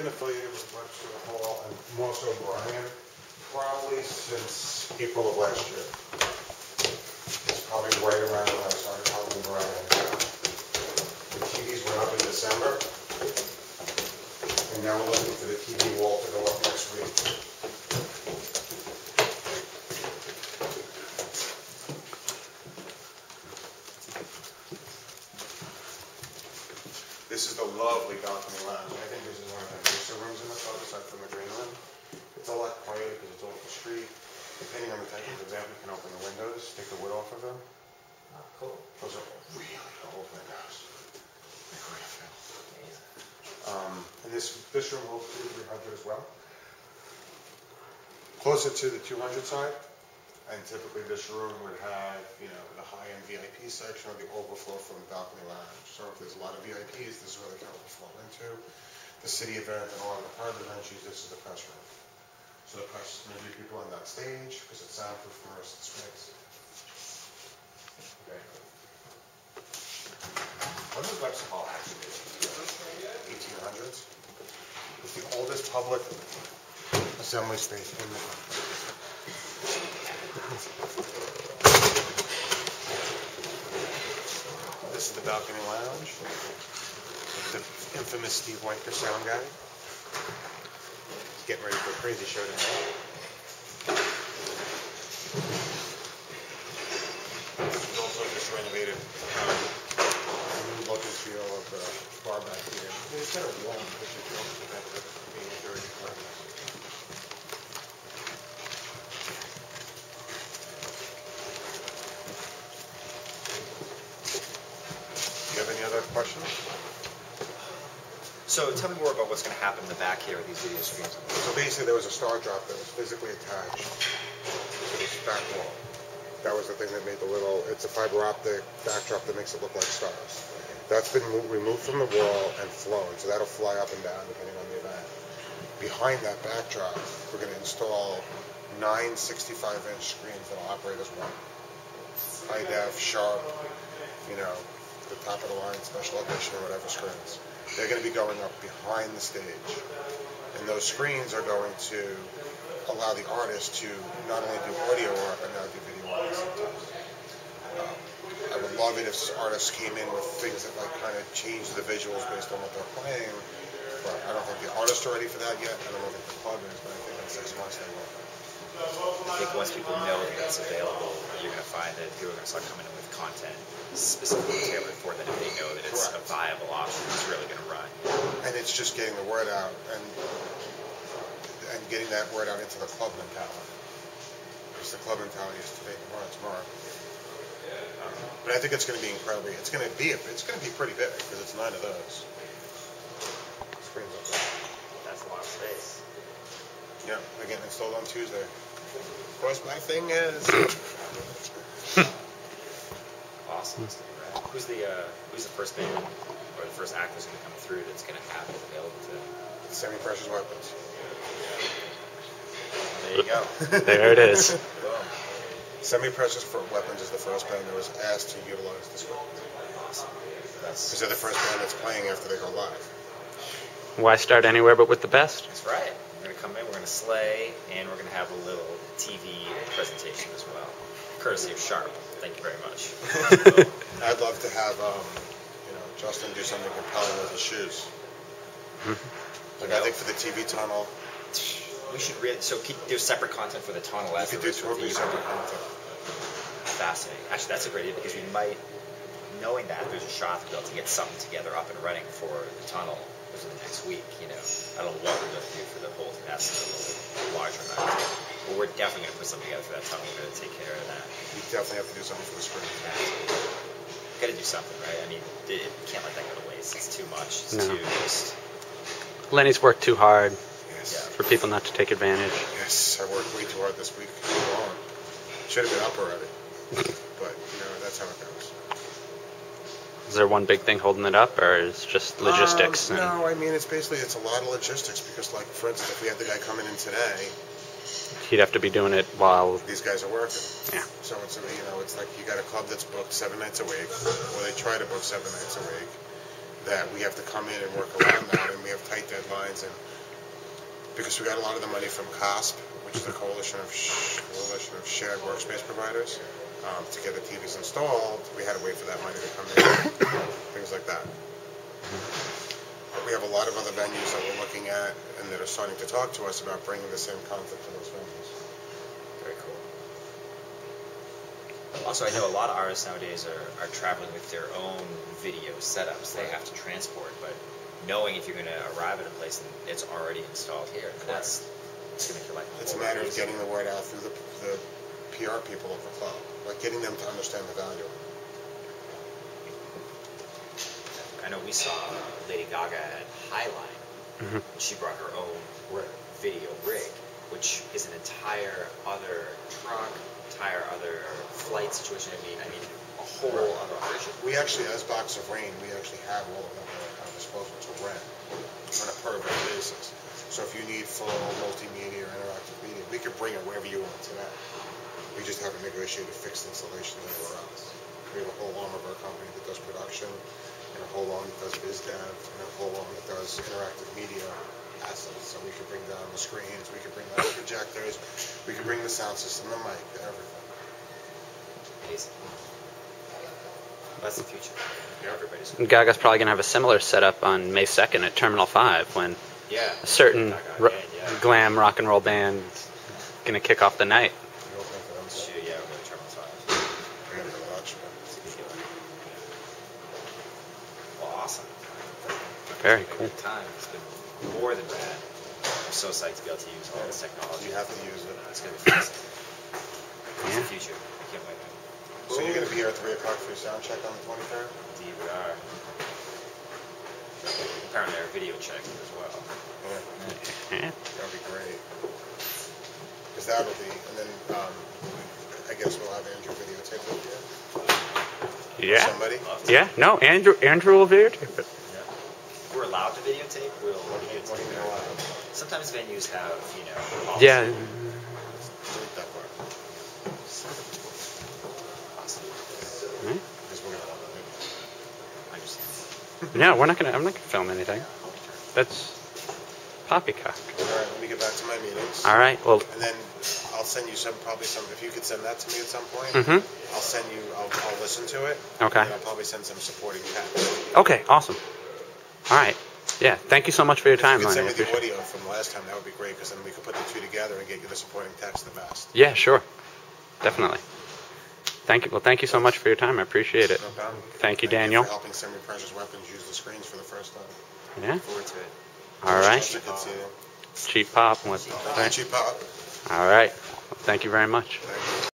been affiliated with Webster Hall and more so Brian probably since April of last year. It's probably right around when I started talking to Brian. The TVs went up in December, and now we're looking for the TV wall to go up next week. This is the lovely balcony lounge. I think this is one of the nicer rooms in the club, aside from the green room. It's a lot quieter because it's off the street. Depending on the type of event, we can open the windows, take the wood off of them. Oh, cool. Those are really old windows. They're great feel. And this room holds 300 as well. Closer to the 200 side. And typically this room would have, the high-end VIP section or the overflow from the balcony lounge. So if there's a lot of VIPs, this is where they can overflow into. The city event and a lot of the private events use this as the press room. So the press, maybe people on that stage, because it's soundproof from the rest of the space. Okay. When was Webster Hall actually? 1800s. It's the oldest public assembly space in the country. This is the balcony lounge. The infamous Steve Weicker sound guy. He's getting ready for a crazy show tonight. He's also just renovated a new look and feel of the bar back here. It's kind of warm because you feel the being dirty apartments. Do you have any other questions? So tell me more about what's going to happen in the back here with these video screens. So basically there was a star drop that was physically attached to this back wall. That was the thing that made it's a fiber optic backdrop that makes it look like stars. That's been removed from the wall and flown, so that'll fly up and down depending on the event. Behind that backdrop, we're going to install 9 65-inch screens that'll operate as one. High def, sharp, the top of the line, special edition, or whatever screens. They're going to be going up behind the stage. And those screens are going to allow the artist to not only do audio work, but now do video work at the same time. I would love it if artists came in with things that kind of change the visuals based on what they're playing, but I don't think the artists are ready for that yet. I don't think the club is, but I think in 6 months they will. I think once people know that that's available, you're going to find that people are going to start coming in with content specifically tailored for that if they know that it's a viable option, it's really going to run. And it's just getting the word out and getting that word out into the club mentality. Because the club mentality is today, tomorrow. But I think it's going to be incredibly. It's going to be pretty big because it's 9 of those screens up there. That's a lot of space. Yeah, again, installed on Tuesday. Of course, my thing is awesome. Who's the first band or the first act that's going to come through that's going to have it available to them? Semi-precious weapons. There you go. There it is. Semi-precious weapons is the first band that was asked to utilize this weapon. Awesome. Because they're the first band that's playing after they go live. Why start anywhere but with the best? That's right. We're going to come in, we're going to slay, and we're going to have a little TV presentation as well. Courtesy of Sharp. Thank you very much. I'd love to have Justin do something compelling with his shoes. I think for the TV tunnel. We should do separate content for the tunnel as you could do totally separate content. Fascinating. Actually, that's a great idea because we might, knowing that there's a shot to be able to get something together up and running for the tunnel within the next week. I don't know what we're going to do for the whole thing. That's a little larger amount. But we're definitely going to put something together for that tunnel. We're going to take care of that. We definitely have to do something for the screen. Got to do something, right? I mean, you can't let that go to waste. It's too much. It's No. too just. Lenny's worked too hard. Yes. For people not to take advantage. Yes, I worked way too hard this week. Should have been up already. But, that's how it goes. Is there one big thing holding it up, or is it just logistics? No, I mean, it's a lot of logistics because, for instance, if we had the guy coming in today, he'd have to be doing it while these guys are working. Yeah. So it's like you got a club that's booked 7 nights a week, or they try to book 7 nights a week, that we have to come in and work around that, and we have tight deadlines, and because we got a lot of the money from COSP, which is the coalition of shared workspace providers, to get the TVs installed, we had to wait for that money to come in, things like that. But we have a lot of other venues that we're looking at and that are starting to talk to us about bringing the same concept to those venues. Very cool. Also, I know a lot of artists nowadays are traveling with their own video setups they have to transport, but knowing if you're going to arrive at a place and it's already installed here, that's going to make your life It's a matter of getting the word out through the PR people of the club, like getting them to understand the value. I know we saw Lady Gaga at Highline. She brought her own video rig, which is an entire other truck, entire other flight situation. I mean, a whole other operation. We actually, as Box of Rain, we actually have all of them at our disposal to rent on a per event basis. So if you need full multimedia or interactive media, we could bring it wherever you want today. We just haven't negotiated fixed installations anywhere else. We have a whole arm of our company that does production, and a whole arm that does biz dev, and a whole arm that does interactive media assets. So we could bring down the screens, we could bring down the projectors, we could bring the sound system, the mic, everything. Amazing. That's the future. Everybody's. And Gaga's probably going to have a similar setup on May 2nd at Terminal 5 when a certain glam rock and roll band is going to kick off the night. Well, awesome. Very cool. Good time. It's been more than rad. I'm so psyched to be able to use all this technology. You have to use it. It's going to be fascinating. It's the future. I can't wait. So you're going to be here at 3 o'clock for your sound check on the 23rd? Indeed we are. Apparently our video check as well. Yeah. That'll be great. Because that'll be, and then I guess we'll have Andrew videotape with you. Yeah. Somebody? Yeah. No, Andrew will videotape it. If we're allowed to videotape, we'll videotape. What do you mean allowed? Sometimes venues have, policy. Yeah. Delete that part. Because we're going to want to do it. I understand. No, I'm not gonna film anything. That's poppycock. Alright, let me get back to my meetings. All right. Well. And then I'll send you probably some, if you could send that to me at some point, I'll send you, I'll listen to it. Okay. And I'll probably send some supporting text. Okay. Awesome. All right. Yeah. Thank you so much for your time, If you could Lonnie. send me the audio from last time, that would be great, because then we could put the two together and get you the supporting text the best. Yeah. Sure. Definitely. Thank you. Well, thank you so much for your time. I appreciate it. No problem. Thank you, Daniel. You for helping Semi-Precious Weapons use the screens for the first time. Yeah. Look forward to it. All right. Good seeing you. Cheap pop. Thank you, Cheap Pop. All right. Well, thank you very much. Thank